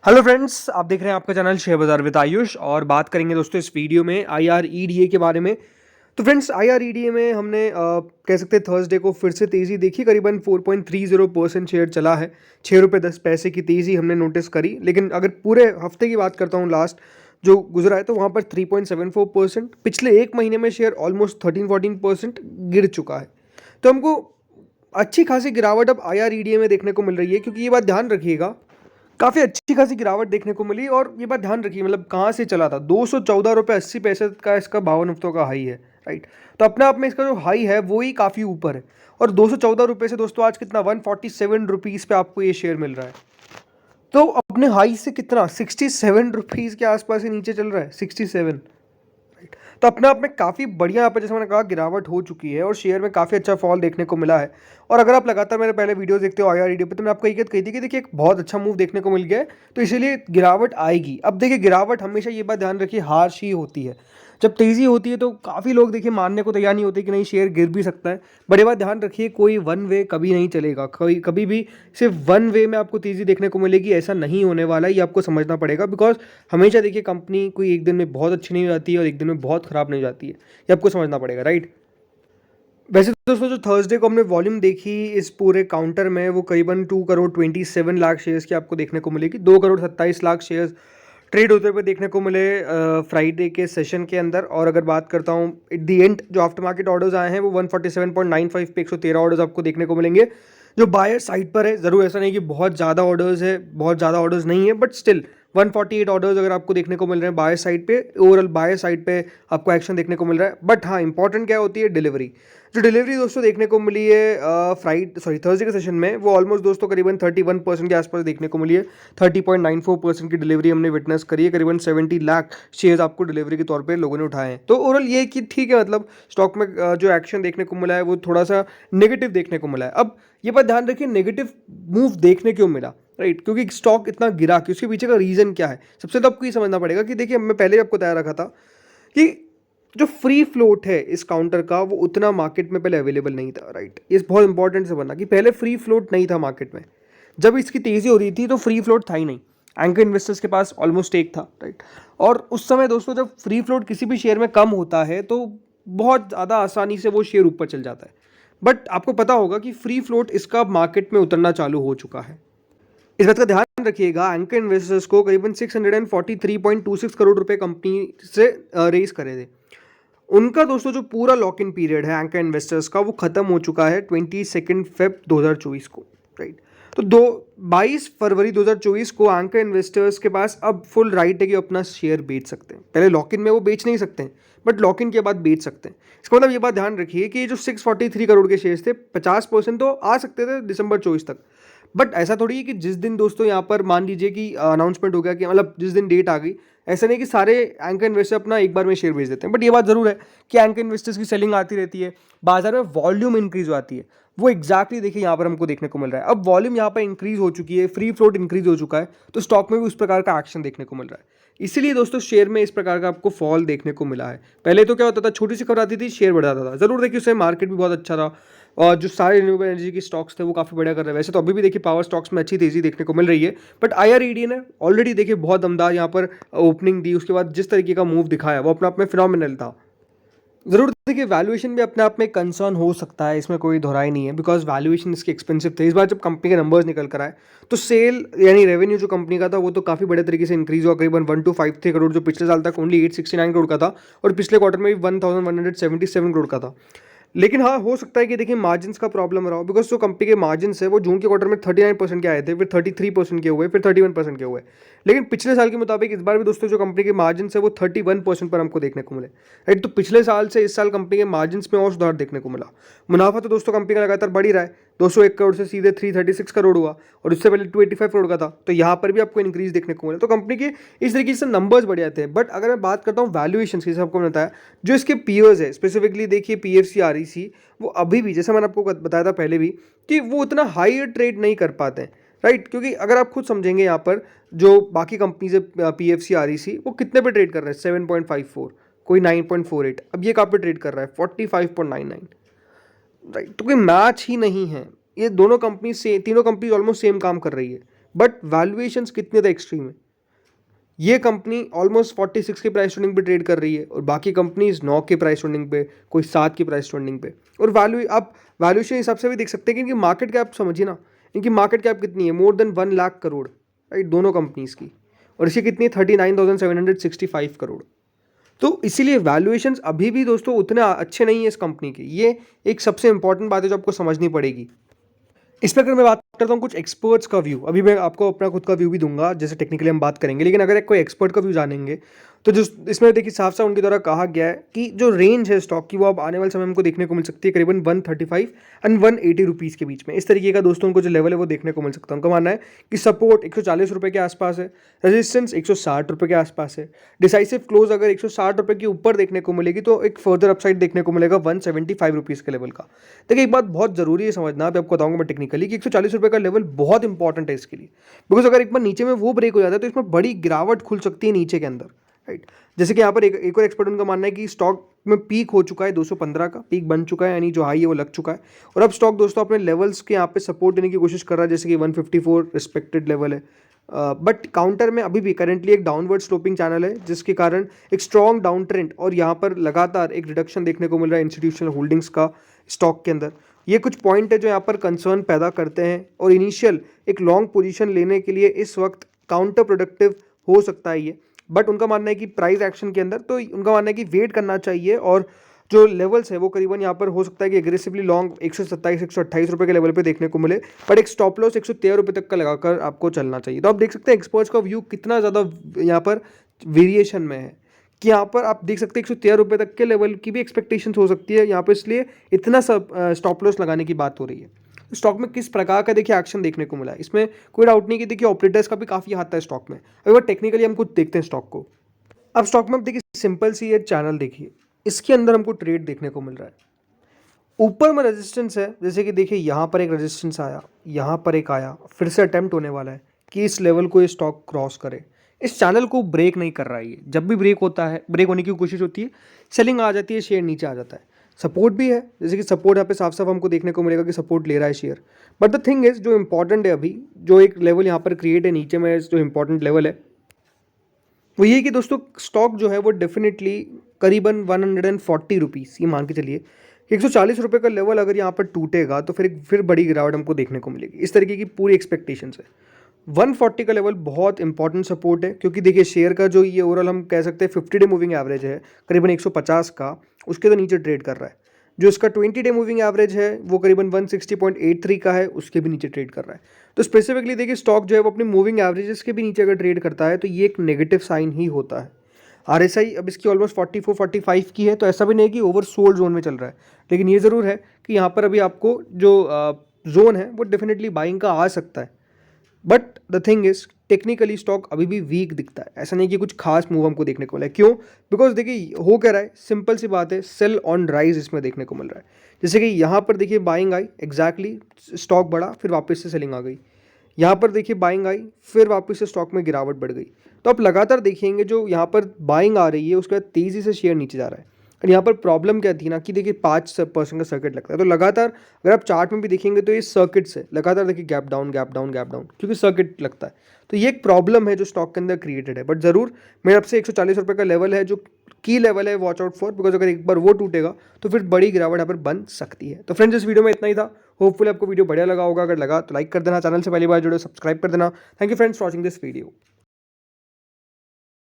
Hello friends, आप देख रहे हैं आपका चैनल शेयर बाजार विद आयुष और बात करेंगे दोस्तों इस वीडियो में IREDA के बारे में। तो फ्रेंड्स IREDA में हमने कह सकते हैं थर्सडे को फिर से तेज़ी देखी, करीबन 4.30% शेयर चला है। 6 रुपये 10 पैसे की तेज़ी हमने नोटिस करी, लेकिन अगर पूरे हफ्ते की बात करता हूँ लास्ट जो गुजरा है तो वहाँ पर 3.74%, पिछले एक महीने में शेयर ऑलमोस्ट 13-14% गिर चुका है। तो हमको अच्छी खासी गिरावट अब IREDA में देखने को मिल रही है, क्योंकि ये बात ध्यान रखिएगा, काफ़ी अच्छी खासी गिरावट देखने को मिली। और ये बात ध्यान रखिए, मतलब कहाँ से चला था, 214 रुपये 80 पैसे का इसका 52 हफ्तों का हाई है, राइट। तो अपने आप में इसका जो हाई है वो ही काफ़ी ऊपर है। और 214 रुपये से दोस्तों आज कितना 147 रुपीज़ पे आपको ये शेयर मिल रहा है। तो अपने हाई से कितना 67 रुपीज़ के आसपास ही नीचे चल रहा है, 67। तो अपने आप में काफ़ी बढ़िया यहाँ पर जैसे मैंने कहा गिरावट हो चुकी है और शेयर में काफ़ी अच्छा फॉल देखने को मिला है। और अगर आप लगातार मेरे पहले वीडियोस देखते हो IREDA पे, तो मैं आपको एक कही थी कि देखिए एक बहुत अच्छा मूव देखने को मिल गया है, तो इसीलिए गिरावट आएगी। अब देखिए गिरावट हमेशा ये बात ध्यान रखिए हार्श ही होती है। जब तेज़ी होती है तो काफ़ी लोग देखिए मानने को तैयार नहीं होते कि नहीं शेयर गिर भी सकता है। बट ये बात ध्यान रखिए, कोई वन वे कभी नहीं चलेगा, कभी कभी भी सिर्फ वन वे में आपको तेज़ी देखने को मिलेगी ऐसा नहीं होने वाला है, ये आपको समझना पड़ेगा। बिकॉज हमेशा देखिए कंपनी कोई एक दिन में बहुत अच्छी नहीं हो जाती है और एक दिन में बहुत ख़राब नहीं हो जाती है, ये आपको समझना पड़ेगा, राइट। वैसे तो दोस्तों जो थर्सडे को हमने वॉल्यूम देखी इस पूरे काउंटर में, वो करीबन 2 करोड़ 27 लाख शेयर्स की आपको देखने को मिलेगी। 2 करोड़ 27 लाख शेयर्स ट्रेड होते हुए देखने को मिले फ्राइडे के सेशन के अंदर। और अगर बात करता हूँ एट दी एंड जो आफ्टर मार्केट ऑर्डर्स आए हैं वो 147.95 पे 113 ऑर्डर्स आपको देखने को मिलेंगे जो बायर साइड पर है। ज़रूर ऐसा नहीं कि बहुत ज़्यादा ऑर्डर्स है, बहुत ज़्यादा ऑर्डर्स नहीं है, बट स्टिल 148 ऑर्डर्स अगर आपको देखने को मिल रहे हैं बायर साइड पे, ओवरऑल बायर साइड पे आपको एक्शन देखने को मिल रहा है। बट हाँ, इंपॉर्टेंट क्या होती है, डिलीवरी। जो डिलीवरी दोस्तों देखने को मिली है थर्सडे के सेशन में, वो ऑलमोस्ट दोस्तों करीबन 31% के आसपास देखने को मिली है। 30.94% की डिलीवरी हमने विटनेस करी है। करीबन 70 लाख शेयर्स आपको डिलीवरी के तौर पे लोगों ने उठाए हैं। तो ओवरऑल ये कि ठीक है, मतलब स्टॉक में जो एक्शन देखने को मिला है वो थोड़ा सा नेगेटिव देखने को मिला है। अब ये बात ध्यान रखिए नेगेटिव मूव देखने क्यों मिला, राइट, क्योंकि स्टॉक इतना गिरा कि उसके पीछे का रीज़न क्या है। सबसे तो आपको ये समझना पड़ेगा कि देखिए मैं पहले आपको तैयार रखा था कि जो फ्री फ्लोट है इस काउंटर का वो उतना मार्केट में पहले अवेलेबल नहीं था, राइट। ये बहुत इंपॉर्टेंट से बनना कि पहले फ्री फ्लोट नहीं था मार्केट में। जब इसकी तेज़ी हो रही थी तो फ्री फ्लोट था ही नहीं, एंकर इन्वेस्टर्स के पास ऑलमोस्ट एक था, राइट। और उस समय दोस्तों जब फ्री फ्लोट किसी भी शेयर में कम होता है तो बहुत ज़्यादा आसानी से वो शेयर ऊपर चल जाता है। बट आपको पता होगा कि फ्री फ्लोट इसका मार्केट में उतरना चालू हो चुका है। इस बात का ध्यान रखिएगा, एंकर इन्वेस्टर्स को करीबन 643.26 करोड़ रुपए कंपनी से रेज करे थे। उनका दोस्तों जो पूरा लॉक इन पीरियड है एंकर इन्वेस्टर्स का वो खत्म हो चुका है 22 फेब 2024 को, राइट। तो 22 फरवरी 2024 को एंकर इन्वेस्टर्स के पास अब फुल राइट है कि अपना शेयर बेच सकते हैं। पहले लॉक इन में वो बेच नहीं सकते हैं, बट लॉक इन के बाद बेच सकते हैं। इसका मतलब ये बात ध्यान रखिए कि जो 643 करोड़ के शेयर्स थे 50% तो आ सकते थे दिसंबर 24 तक। बट ऐसा थोड़ी है कि जिस दिन दोस्तों यहाँ पर मान लीजिए कि अनाउंसमेंट हो गया कि मतलब जिस दिन डेट आ गई, ऐसा नहीं कि सारे एंकर इन्वेस्टर अपना एक बार में शेयर बेच देते हैं। बट ये बात जरूर है कि एंकर इन्वेस्टर्स की सेलिंग आती रहती है, बाजार में वॉल्यूम इंक्रीज आती है। वो एग्जैक्टली देखिए यहाँ पर हमको देखने को मिल रहा है। अब वॉल्यूम यहाँ पर इंक्रीज हो चुकी है, फ्री फ्लोट इंक्रीज हो चुका है, तो स्टॉक में भी उस प्रकार का एक्शन देखने को मिल रहा है। इसीलिए दोस्तों शेयर में इस प्रकार का आपको फॉल देखने को मिला है। पहले तो क्या होता था, छोटी सी खबर आती थी शेयर बढ़ जाता था। जरूर देखिए उससे मार्केट भी बहुत अच्छा था और जो सारे रिन्यूएबल एनर्जी के स्टॉक्स थे वो काफ़ी बढ़िया कर रहे हैं। वैसे तो अभी भी देखिए पावर स्टॉक्स में अच्छी तेज़ी देखने को मिल रही है, बट IREDA ने ऑलरेडी देखिए बहुत दमदार यहाँ पर ओपनिंग दी, उसके बाद जिस तरीके का मूव दिखाया वो अपने आप में फिनोमिनल था। ज़रूर देखिए वैल्यूएशन भी अपने आप में कंसर्न हो सकता है, इसमें कोई दोहराई नहीं है, बिकॉज वैल्यूएशन इसके एक्सपेंसिव थे। इस बार जब कंपनी के नंबर्स निकल कर आए तो सेल यानी रेवेन्यू जो कंपनी का था वो तो काफ़ी बड़े तरीके से इंक्रीज हुआ, करीबन 1253 करोड़, जो पिछले साल तक ओनली 869 करोड़ का था और पिछले क्वार्टर में भी 1177 करोड़ का था। लेकिन हाँ, हो सकता है कि देखिए मार्जिन्स का प्रॉब्लम रहा हो, बिकॉज जो कंपनी के मार्जिन्स है वो जून के क्वार्टर में 39% के आए थे, फिर 33% के हुए, फिर 31% के हुए। लेकिन पिछले साल के मुताबिक इस बार भी दोस्तों जो कंपनी के मार्जिन्स है वो 31% पर हमको देखने को मिले, राइट। तो पिछले साल से इस साल कंपनी के मार्जिन्स में और सुधार देखने को मिला। मुनाफा तो दोस्तों कंपनी का लगातार बढ़ ही रहा है, 201 करोड़ से सीधे 336 करोड़ हुआ और उससे पहले 285 करोड़ का था, तो यहाँ पर भी आपको इंक्रीज देखने को मिला। तो कंपनी के इस तरीके से नंबर्स बढ़ जाते हैं। बट अगर मैं बात करता हूँ वैल्यूएशन की, आपको बताया जो इसके पीयर्स है, स्पेसिफिकली देखिए PFC REC, वो अभी भी जैसे मैंने आपको बताया था पहले भी कि वो उतना हाई ट्रेड नहीं कर पाते हैं, राइट। क्योंकि अगर आप खुद समझेंगे यहाँ पर जो बाकी कंपनीज है PFC REC वो कितने पे ट्रेड कर रहे हैं, 7.54, कोई 9.48, अब ये कहाँ पे ट्रेड कर रहा है 45.99, राइट। तो कोई मैच ही नहीं है। ये दोनों कंपनी से तीनों कंपनी ऑलमोस्ट सेम काम कर रही है, बट वैल्यूएशंस कितने ज़्यादा एक्सट्रीम है। ये कंपनी ऑलमोस्ट 46 के प्राइस ट्रेंडिंग पे ट्रेड कर रही है और बाकी कंपनीज 9 के प्राइस ट्रेंडिंग पे, कोई 7 की प्राइस ट्रेंडिंग पे। और वैल्यू आप वैल्यूएशन हिसाब से भी देख सकते हैं कि इनकी मार्केट कैप समझिए ना, इनकी मार्केट कैप कितनी है, more than 1 lakh crore, right, दोनों कंपनीज की। और इसकी कितनी है, 39,765 करोड़। तो इसीलिए वैल्यूएशंस अभी भी दोस्तों उतने अच्छे नहीं है इस कंपनी के। ये एक सबसे इंपॉर्टेंट बात है जो आपको समझनी पड़ेगी। इस पर अगर मैं बात करता हूँ कुछ एक्सपर्ट्स का व्यू, अभी मैं आपको अपना खुद का व्यू भी दूंगा, जैसे टेक्निकली हम बात करेंगे, लेकिन अगर एक कोई एक्सपर्ट का व्यू जानेंगे तो जो इसमें देखिए साफ साफ उनके द्वारा कहा गया है कि जो रेंज है स्टॉक की वो अब आने वाले समय में हमको देखने को मिल सकती है करीबन 135 एंड 180 रुपीज़ के बीच में। इस तरीके का दोस्तों उनको जो लेवल है वो देखने को मिल सकता है। उनका मानना है कि सपोर्ट 140 रुपये के आसपास है, रेजिस्टेंस 160 रुपये के आसपास है, डिसाइसिव क्लोज अगर 160 रुपये के ऊपर देखने को मिलेगी तो एक फर्दर अपसाइड देखने को मिलेगा 175 रुपीज़ के लेवल का। देखिए एक बात बहुत ज़रूरी है समझना, अभी आपको बताऊंगा मैं टेक्निकली, कि 140 रुपये का लेवल बहुत इंपॉर्टेंट है इसके लिए, बिकॉज अगर एक बार नीचे में वो ब्रेक हो जाता है तो इसमें बड़ी गिरावट खुल सकती है नीचे के अंदर, राइट। जैसे कि यहाँ पर एक और एक्सपर्ट उनका मानना है कि स्टॉक में पीक हो चुका है, 215 का पीक बन चुका है, यानी जो हाई है वो लग चुका है, और अब स्टॉक दोस्तों अपने लेवल्स के यहाँ पे सपोर्ट देने की कोशिश कर रहा है, जैसे कि 154 रिस्पेक्टेड लेवल है। बट काउंटर में अभी भी करेंटली एक डाउनवर्ड स्लोपिंग चैनल है, जिसके कारण एक स्ट्रॉन्ग डाउन ट्रेंड और यहाँ पर लगातार एक रिडक्शन देखने को मिल रहा है इंस्टीट्यूशनल होल्डिंग्स का स्टॉक के अंदर। ये कुछ पॉइंट है जो यहाँ पर कंसर्न पैदा करते हैं, और इनिशियल एक लॉन्ग पोजीशन लेने के लिए इस वक्त काउंटर प्रोडक्टिव हो सकता है ये। बट उनका मानना है कि प्राइस एक्शन के अंदर तो उनका मानना है कि वेट करना चाहिए, और जो लेवल्स है वो करीबन यहाँ पर हो सकता है कि एग्रेसिवली लॉन्ग 127-128 रुपये के लेवल पे देखने को मिले, बट एक स्टॉप लॉस 113 रुपये तक का लगाकर आपको चलना चाहिए। तो आप देख सकते हैं एक्सपर्ट्स का व्यू कितना ज़्यादा यहाँ पर वेरिएशन में है, कि यहाँ पर आप देख सकते हैं 113 रुपये तक के लेवल की भी एक्सपेक्टेशंस हो सकती है यहाँ पर, इसलिए इतना सब स्टॉप लॉस लगाने की बात हो रही है। स्टॉक में किस प्रकार का देखिए एक्शन देखने को मिला है, इसमें कोई डाउट नहीं कि देखिए ऑपरेटर्स का भी काफ़ी हाथ है स्टॉक में। अगर टेक्निकली हम कुछ देखते हैं स्टॉक को, अब स्टॉक में आप देखिए सिंपल सी ये चैनल देखिए, इसके अंदर हमको ट्रेड देखने को मिल रहा है। ऊपर में रेजिस्टेंस है, जैसे कि देखिए यहाँ पर एक रेजिस्टेंस आया, यहाँ पर एक आया, फिर से अटेम्प्ट होने वाला है कि इस लेवल को ये स्टॉक क्रॉस करे। इस चैनल को ब्रेक नहीं कर रहा है ये, जब भी ब्रेक होता है, ब्रेक होने की कोशिश होती है, सेलिंग आ जाती है, शेयर नीचे आ जाता है। सपोर्ट भी है, जैसे कि सपोर्ट यहाँ पे साफ साफ हमको देखने को मिलेगा कि सपोर्ट ले रहा है share. But the thing is, जो इंपॉर्टेंट है अभी, जो एक लेवल यहाँ पर क्रिएट है नीचे में, जो इंपॉर्टेंट लेवल है वो ये कि दोस्तों स्टॉक जो है वो डेफिनेटली करीबन 140 रुपीज़, ये मान के चलिए 140 रुपये का लेवल अगर यहाँ पर टूटेगा तो फिर बड़ी गिरावट हमको देखने को मिलेगी। इस तरीके की पूरी एक्सपेक्टेशंस है। 140 का लेवल बहुत इंपॉर्टेंट सपोर्ट है, क्योंकि देखिए शेयर का जो ये ओवरऑल हम कह सकते हैं 50 डे मूविंग एवरेज है करीबन 150 का, उसके तो नीचे ट्रेड कर रहा है। जो इसका 20 डे मूविंग एवरेज है वो करीबन 160.83 का है, उसके भी नीचे ट्रेड कर रहा है। तो स्पेसिफिकली देखिए स्टॉक जो है वो अपनी मूविंग एवरेजेस के भी नीचे अगर ट्रेड करता है तो ये एक नेगेटिव साइन ही होता है। RSI अब इसकी ऑलमोस्ट 44-45 की है, तो ऐसा भी नहीं कि ओवर सोल्ड जोन में चल रहा है, लेकिन ये ज़रूर है कि यहाँ पर अभी आपको जो जोन है वो डेफिनेटली बाइंग का आ सकता है। But the thing is technically stock अभी भी वीक दिखता है, ऐसा नहीं कि कुछ खास मूव हमको देखने को मिला है। क्यों? बिकॉज देखिए हो क्या रहा है, सिंपल सी बात है, सेल ऑन राइज इसमें देखने को मिल रहा है। जैसे कि यहाँ पर देखिए बाइंग आई, एग्जैक्टली स्टॉक बढ़ा, फिर वापस से सेलिंग आ गई। यहाँ पर देखिए बाइंग आई, फिर वापस से स्टॉक में गिरावट बढ़ गई। तो आप लगातार देखेंगे जो यहाँ पर बाइंग आ रही है उसके बाद तेज़ी से शेयर नीचे जा रहा है। और यहाँ पर प्रॉब्लम क्या थी ना कि देखिए 5% का सर्किट लगता है, तो लगातार अगर आप चार्ट में भी देखेंगे तो ये सर्किट से लगातार देखिए gap down gap down gap down, क्योंकि सर्किट लगता है। तो ये एक प्रॉब्लम है जो स्टॉक के अंदर क्रिएटेड है। बट ज़रूर मेरे आपसे 140 रुपये का लेवल है जो की लेवल है, वॉच आउट फॉर, बिकॉज अगर एक बार वो टूटेगा तो फिर बड़ी गिरावट यहाँ पर बन सकती है। तो फ्रेंड्स इस वीडियो में इतना ही था, होपफुली आपको वीडियो बढ़िया लगा होगा। अगर लगा तो लाइक कर देना, चैनल से पहली बार जुड़े सब्सक्राइब कर देना। Thank you friends for watching this video.